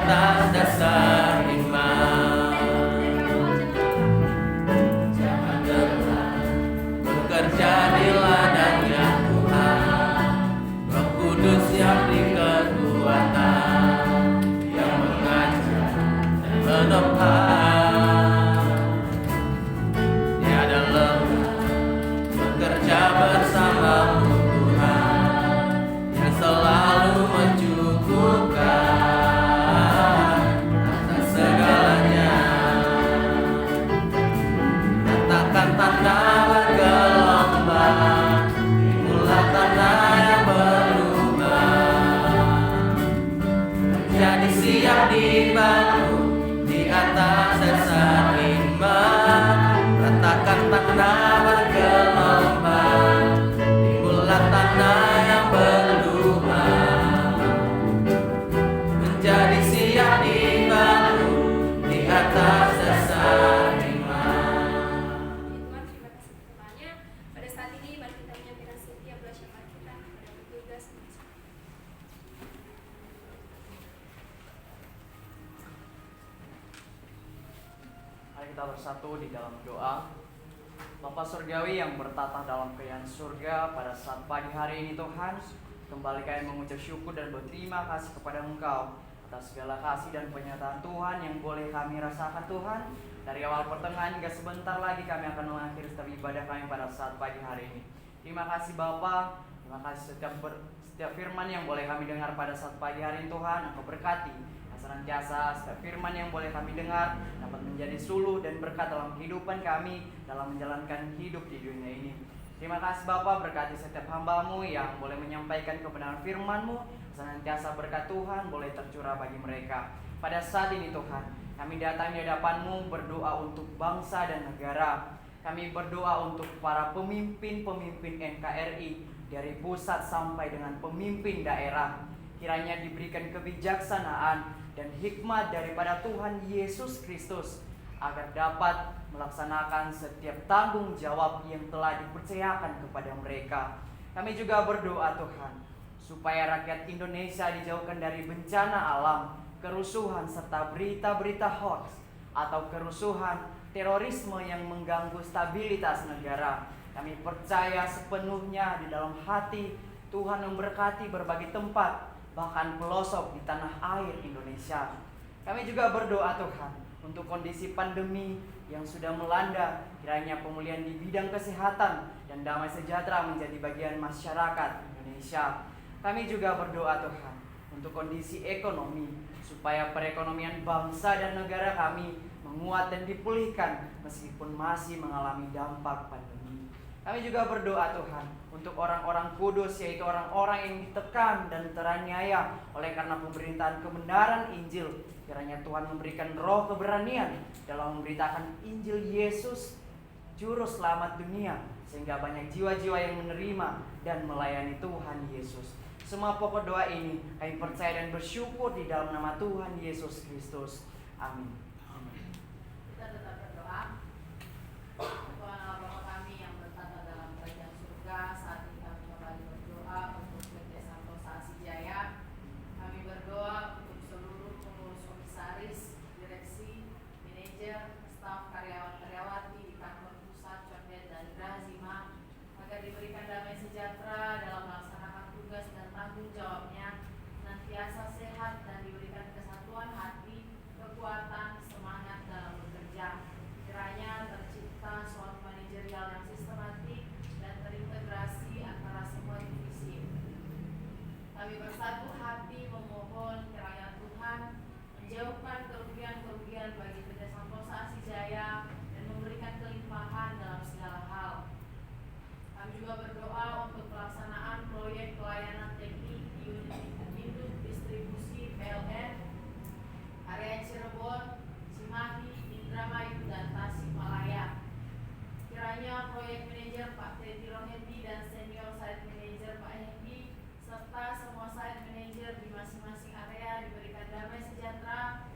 atas dasar iman. Jangan lelah bekerja di ladangnya Tuhan. Roh Kudus yang beri kekuatan, yang mengajar dan menopang. Tiada lelah bekerja bersamamu Tuhan, yang selalu mencukupkan atas segalanya. Ratakan tanah bergelombang, timbullah tanah yang berlubang, menjadi siap dibangun di atas dasar iman. Ratakan tanah bergelombang, timbullah tanah yang berlubang, menjadi siap dibangun di atas dasar iman. Tuhan, terima kasih firman-Nya. Pada saat ini mari kita menyampaikan setiap belajar kita kepada bertugas. Mari kita bersatu di dalam doa. Bapa Surgawi yang bertatah dalam kerajaan surga, pada saat pagi hari ini Tuhan, kembali kami mengucap syukur dan berterima kasih kepada Engkau atas segala kasih dan penyertaan Tuhan yang boleh kami rasakan Tuhan. Dari awal pertengahan hingga sebentar lagi kami akan mengakhiri setiap ibadah kami pada saat pagi hari ini. Terima kasih Bapa, terima kasih setiap firman yang boleh kami dengar pada saat pagi hari ini Tuhan. Engkau berkati senantiasa setiap firman yang boleh kami dengar dapat menjadi suluh dan berkat dalam kehidupan kami dalam menjalankan hidup di dunia ini. Terima kasih Bapa, berkati setiap hamba-Mu yang boleh menyampaikan kebenaran firman-Mu. Senantiasa berkat Tuhan boleh tercurah bagi mereka. Pada saat ini Tuhan, kami datang di hadapan-Mu berdoa untuk bangsa dan negara. Kami berdoa untuk para pemimpin-pemimpin NKRI dari pusat sampai dengan pemimpin daerah. Kiranya diberikan kebijaksanaan dan hikmat daripada Tuhan Yesus Kristus agar dapat melaksanakan setiap tanggung jawab yang telah dipercayakan kepada mereka. Kami juga berdoa Tuhan, supaya rakyat Indonesia dijauhkan dari bencana alam, kerusuhan serta berita-berita hoax atau kerusuhan terorisme yang mengganggu stabilitas negara. Kami percaya sepenuhnya di dalam hati Tuhan memberkati berbagai tempat, bahkan pelosok di tanah air Indonesia. Kami juga berdoa Tuhan untuk kondisi pandemi yang sudah melanda, kiranya pemulihan di bidang kesehatan dan damai sejahtera menjadi bagian masyarakat Indonesia. Kami juga berdoa Tuhan untuk kondisi ekonomi, supaya perekonomian bangsa dan negara kami menguat dan dipulihkan meskipun masih mengalami dampak pandemi. Kami juga berdoa Tuhan untuk orang-orang kudus, yaitu orang-orang yang ditekan dan teraniaya oleh karena pemberitaan kebenaran Injil. Kiranya Tuhan memberikan roh keberanian dalam memberitakan Injil Yesus, Juru Selamat dunia, sehingga banyak jiwa-jiwa yang menerima dan melayani Tuhan Yesus. Semua pokok doa ini kami percaya dan bersyukur di dalam nama Tuhan Yesus Kristus. Amin. Kita tetap berdoa. Tuhan Allah Bapa kami yang bertata dalam kerajaan surga, saat ini kami kembali berdoa untuk PT Santosa Asijaya. Kami berdoa untuk seluruh pengurus komisaris, direksi, manajer, staf, karyawan-karyawati di kantor pusat, Condet dan Grazima, agar diberikan damai sejahtera dalam melaksanakan tugas dan tanggung jawabnya, senantiasa sehat dan diberikan kesatuan hati, kekuatan, semangat dalam bekerja. Kiranya tercipta suatu manajerial yang sistematik dan terintegrasi antara semua divisi. Kami bersatu hati memohon kiranya Tuhan menjauhkan kerugian-kerugian bagi PT Santosa Asijaya dan memberikan kelimpahan dalam segala hal. Kami juga berdoa untuk pelaksanaan proyek pelayanan teknik di unit distribusi PLN area Cirebon, Cimahi, Indramayu, dan Tasikmalaya. Kiranya proyek manajer Pak Teddy Rohedi dan senior site manager Pak Hendi serta semua site manager di masing-masing area diberikan damai sejahtera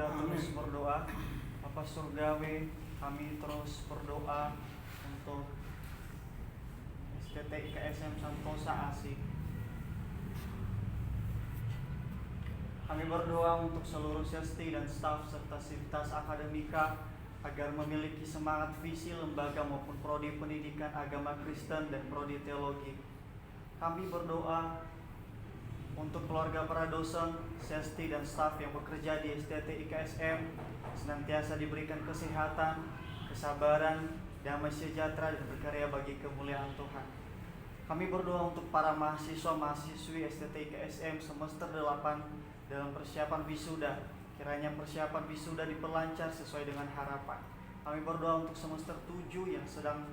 kita terus berdoa. Bapa Surgawi, kami terus berdoa untuk STT IKSM Santosa Asih. Kami berdoa untuk seluruh sesti dan staf serta sivitas akademika agar memiliki semangat visi lembaga maupun prodi pendidikan agama Kristen dan prodi teologi. Kami berdoa untuk keluarga para dosen, sesti dan staf yang bekerja di STT IKSM senantiasa diberikan kesehatan, kesabaran, damai sejahtera dan berkarya bagi kemuliaan Tuhan. Kami berdoa untuk para mahasiswa-mahasiswi STT IKSM semester 8 dalam persiapan wisuda. Kiranya persiapan wisuda diperlancar sesuai dengan harapan. Kami berdoa untuk semester 7 yang sedang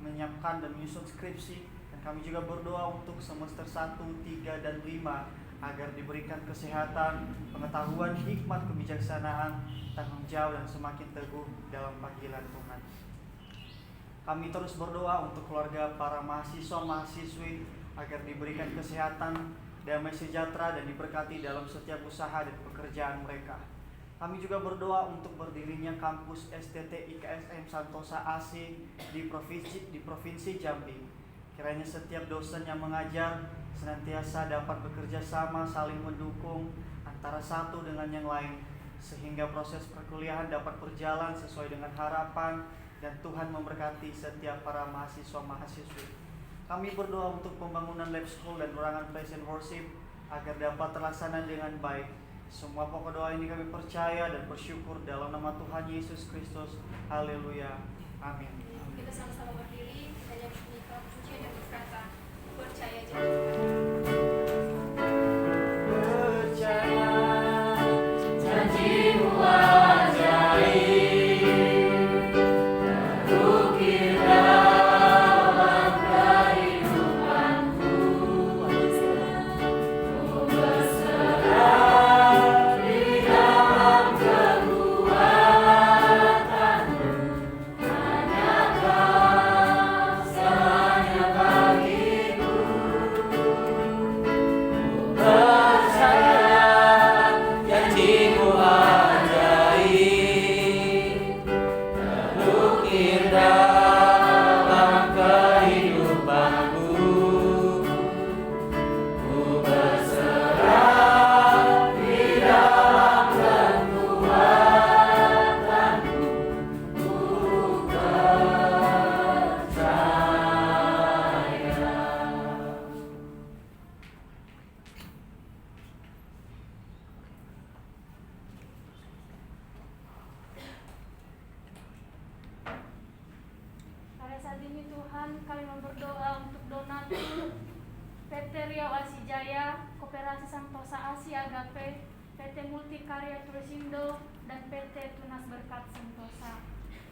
menyiapkan dan menyusun skripsi. Dan kami juga berdoa untuk semester 1, 3, dan 5 agar diberikan kesehatan, pengetahuan, hikmat, kebijaksanaan, tanggung jawab, dan semakin teguh dalam panggilan Tuhan. Kami terus berdoa untuk keluarga para mahasiswa-mahasiswi agar diberikan kesehatan, damai sejahtera, dan diberkati dalam setiap usaha dan pekerjaan mereka. Kami juga berdoa untuk berdirinya kampus STT IKSM Santosa Asih di Provinsi Jambi. Kiranya setiap dosen yang mengajar senantiasa dapat bekerja sama, saling mendukung antara satu dengan yang lain, sehingga proses perkuliahan dapat berjalan sesuai dengan harapan dan Tuhan memberkati setiap para mahasiswa-mahasiswi. Kami berdoa untuk pembangunan lab school dan ruangan praise and worship agar dapat terlaksana dengan baik. Semua pokok doa ini kami percaya dan bersyukur dalam nama Tuhan Yesus Kristus. Haleluya. Amin. Kita sama-sama berdiri, kita nyanyikan pujian yang berkata, percaya jangan lupa.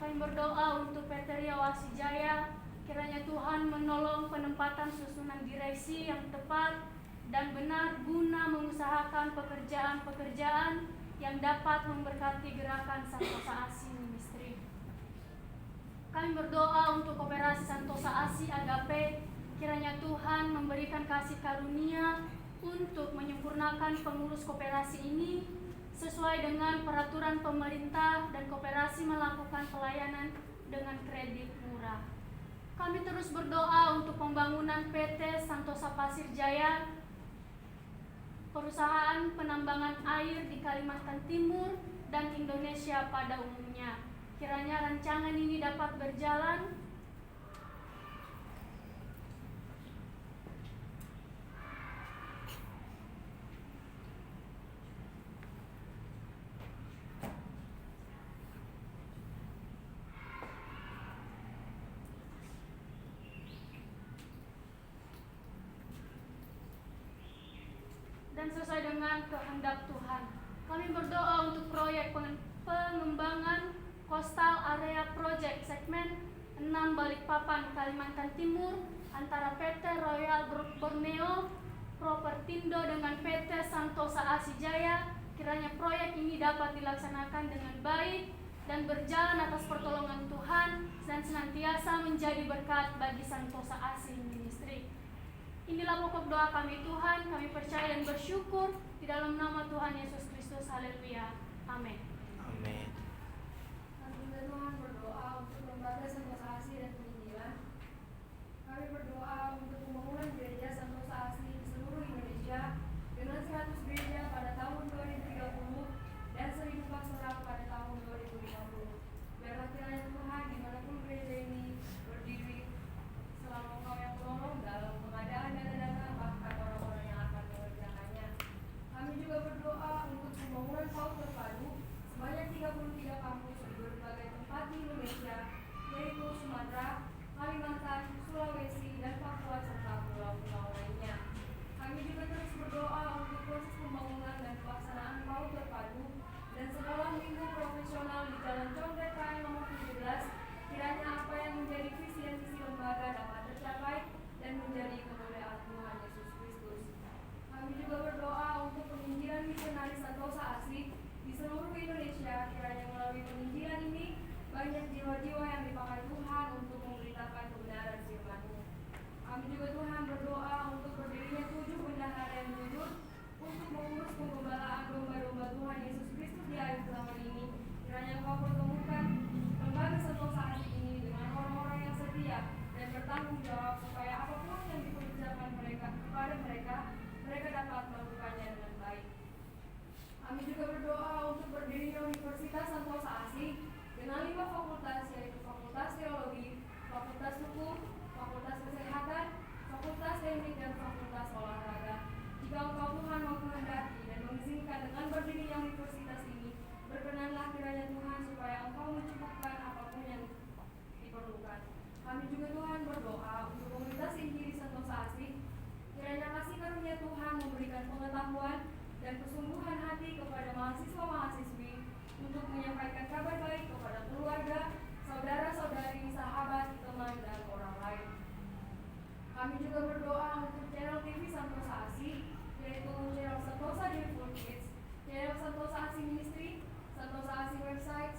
Kami berdoa untuk PT Riau Asijaya, kiranya Tuhan menolong penempatan susunan direksi yang tepat dan benar guna mengusahakan pekerjaan-pekerjaan yang dapat memberkati gerakan Santosa Asih Ministry. Kami berdoa untuk Koperasi Santosa Asih Agape, kiranya Tuhan memberikan kasih karunia untuk menyempurnakan pengurus koperasi ini sesuai dengan peraturan pemerintah dan koperasi melakukan pelayanan dengan kredit murah. Kami terus berdoa untuk pembangunan PT Santosa Pasir Jaya, perusahaan penambangan air di Kalimantan Timur dan Indonesia pada umumnya. Kiranya rancangan ini dapat berjalan dan sesuai dengan kehendak Tuhan. Kami berdoa untuk proyek pengembangan Coastal Area Project segmen 6 Balikpapan, Kalimantan Timur antara PT Royal Borneo Propertindo dengan PT Santosa Asijaya. Kiranya proyek ini dapat dilaksanakan dengan baik dan berjalan atas pertolongan Tuhan dan senantiasa menjadi berkat bagi Santosa Asih Ministry. Inilah pokok doa kami Tuhan, kami percaya dan bersyukur di dalam nama Tuhan Yesus Kristus. Haleluya. Amin. banyak jiwa-jiwa yang dipakai Tuhan untuk memberitakan kebenaran firman-Mu. Kami juga Tuhan berdoa untuk berdirinya 7 bendahara yang jujur untuk mengurus penggembalaan domba-domba Tuhan Yesus Kristus di akhir zaman ini. Kiranya Engkau pertemukan lembaga sentosa asih ini dengan orang-orang yang setia dan bertanggung jawab supaya apapun yang dipekerjakan mereka kepada mereka dapat melakukannya dengan baik. Kami juga berdoa untuk berdirinya Universitas Sentosa Asih dengan 5 fakultas, yaitu Fakultas Teologi, Fakultas Hukum, Fakultas Kesehatan, Fakultas Teknik, dan Fakultas Olahraga. Jika Engkau Tuhan mau kehendaki dan mengizinkan dengan berdirinya universitas ini, berkenanlah kiranya Tuhan supaya Engkau mencukupkan apapun yang diperlukan. Kami juga Tuhan berdoa untuk komunitas Injili Sentosa Asih. Kiranya kasih karunia Tuhan memberikan pengetahuan dan kesungguhan hati kepada mahasiswa-mahasiswi untuk menyampaikan kabar baik kepada keluarga, saudara-saudari, sahabat, teman, dan orang lain. Kami juga berdoa untuk channel TV Sentosa Asih, yaitu channel Sentosa Joyful Kids, channel Sentosa Asih Ministry, Sentosa Asih Website,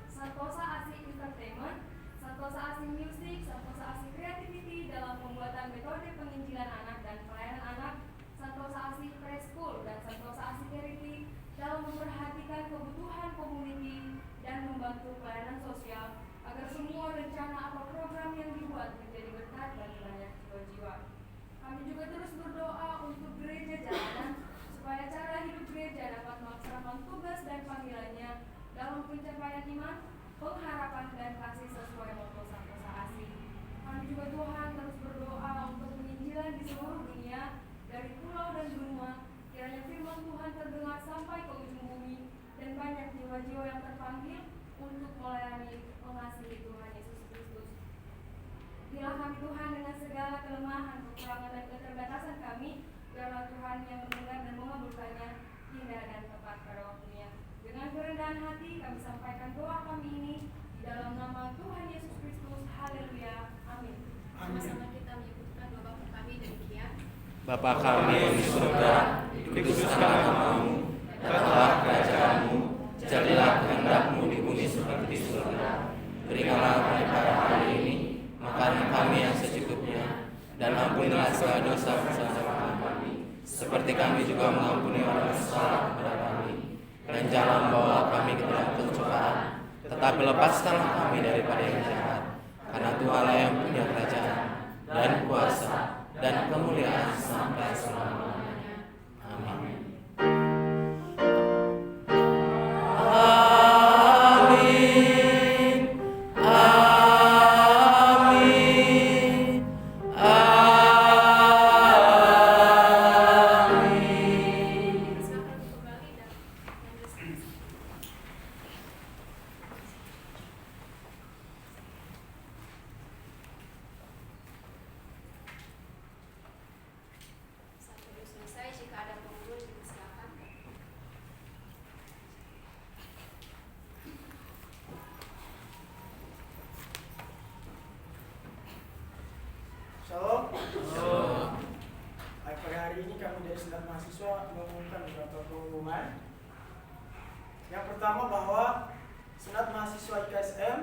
Sentosa Asih Entertainment, Sentosa Asih Music, Sentosa Asih Creativity dalam pembuatan metode penginjilan anak dan pelayanan anak, Sentosa Asih Preschool, dan Sentosa Asih Charity dalam memperhatikan kebutuhan community dan membantu pelayanan sosial agar semua rencana atau program yang dibuat menjadi berkat bagi banyak jiwa-jiwa. Kami juga terus berdoa untuk gereja jalanan supaya cara hidup gereja dapat melaksanakan tugas dan panggilannya dalam pencapaian iman, pengharapan, dan kasih sesuai motto Sentosa Asih. Kami juga Tuhan terus berdoa untuk penginjilan di seluruh dunia, dari pulau dan benua. Kiranya firman Tuhan terdengar sampai ke ujung bumi dan banyak jiwa-jiwa yang terpanggil untuk melayani mengasihi Tuhan Yesus Kristus. Biarlah kami Tuhan dengan segala kelemahan, kekurangan, dan keterbatasan kami, biarlah Tuhan yang mendengar dan mengabulkannya indah dan tepat pada waktunya. Dengan kerendahan hati kami sampaikan doa kami ini di dalam nama Tuhan Yesus Kristus. Haleluya. Amin. Sama-sama kita menyebutkan doa Bapa kami demikian. Bapa kami yang di surga, dikuduskan namamu, datanglah kerajaanmu, jadilah kehendak-Mu di bumi seperti di surga. Berikanlah kami pada hari ini makanan kami yang secukupnya, dan ampunilah segala dosa-dosa kami, seperti kami juga mengampuni orang yang bersalah kepada kami. Dan jangan membawa kami ke dalam pencobaan, tetapi lepaskanlah kami daripada yang jahat. Karena Tuhanlah yang punya kerajaan dan kuasa dan kemuliaan sampai selama-lamanya. Amin. Amin. Amin. Amin. Silakan kembali dan meneruskan. Saat video selesai, jika ada pengunjung silakan. Shalom. Pada hari ini kami dari Senat Mahasiswa mengumumkan beberapa pengumuman. Yang pertama bahwa Senat Mahasiswa IKSM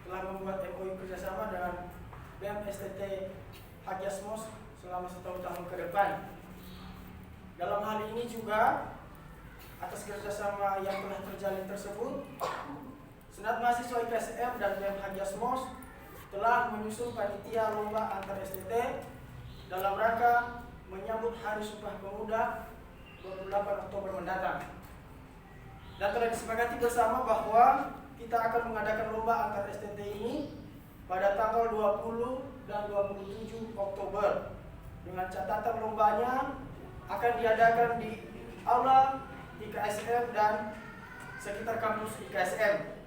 telah membuat MOU kerjasama dengan BEM STT Hagiasmos selama 1 tahun ke depan. Dalam hal ini juga atas kerjasama yang telah terjalin tersebut, Senat Mahasiswa IKSM dan BEM Hagiasmos telah menyusun panitia lomba antar STT dalam rangka menyambut Hari Sumpah Pemuda 28 Oktober mendatang. Dan telah disepakati bersama bahwa kita akan mengadakan lomba antar STT ini pada tanggal 20 dan 27 Oktober. Dengan catatan lombanya akan diadakan di aula IKSM dan sekitar kampus IKSM,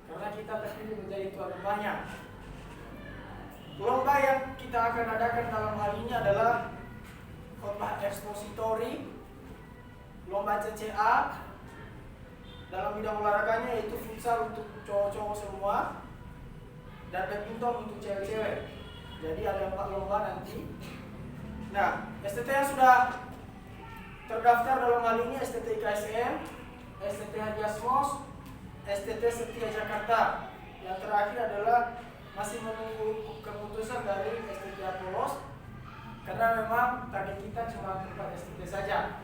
karena kita terpilih menjadi tuan rumahnya. Lomba yang kita akan adakan dalam hal ini adalah khotbah ekspositori, lomba CCA, dalam bidang olahraganya yaitu futsal untuk cowok-cowok semua dan badminton untuk cewek-cewek. Jadi ada 4 lomba nanti. Nah, STT yang sudah terdaftar dalam hal ini STT IKSM, STT Hagiasmos, STT Setia Jakarta. yang terakhir adalah masih menunggu keputusan dari STT Apolos, karena memang target kita cuma 4 STT saja.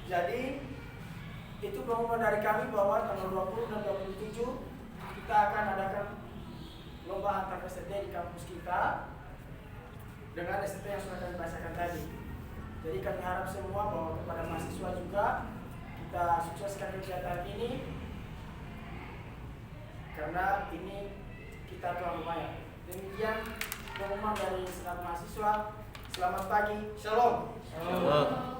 Jadi itu pengumuman dari kami bahwa tanggal 20 dan 27 kita akan adakan lomba antar STT di kampus kita dengan STT yang sudah kami bacakan tadi. Jadi kami harap semua bahwa kepada mahasiswa juga kita sukseskan kegiatan ini, karena ini kita telah lumayan. Demikian pengumuman dari Senat Mahasiswa. Selamat pagi, Shalom. Shalom.